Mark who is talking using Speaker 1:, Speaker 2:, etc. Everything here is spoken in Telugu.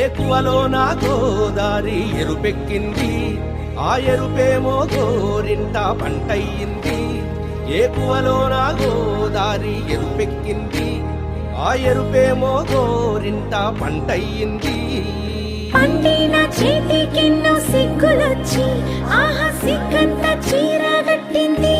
Speaker 1: ఏకువలో నా గోదారి ఎరుపెక్కింది, ఆ ఎరుపేమో గోరింట పంటయ్యింది. ఏకువలో నా గోదారి ఎరుపెక్కింది, ఆ ఎరుపేమో గోరింట పంటయ్యింది.
Speaker 2: పండిన చేతికెన్నో సిగ్గులొచ్చి ఆహా సిగ్గంత చీరగట్టింది.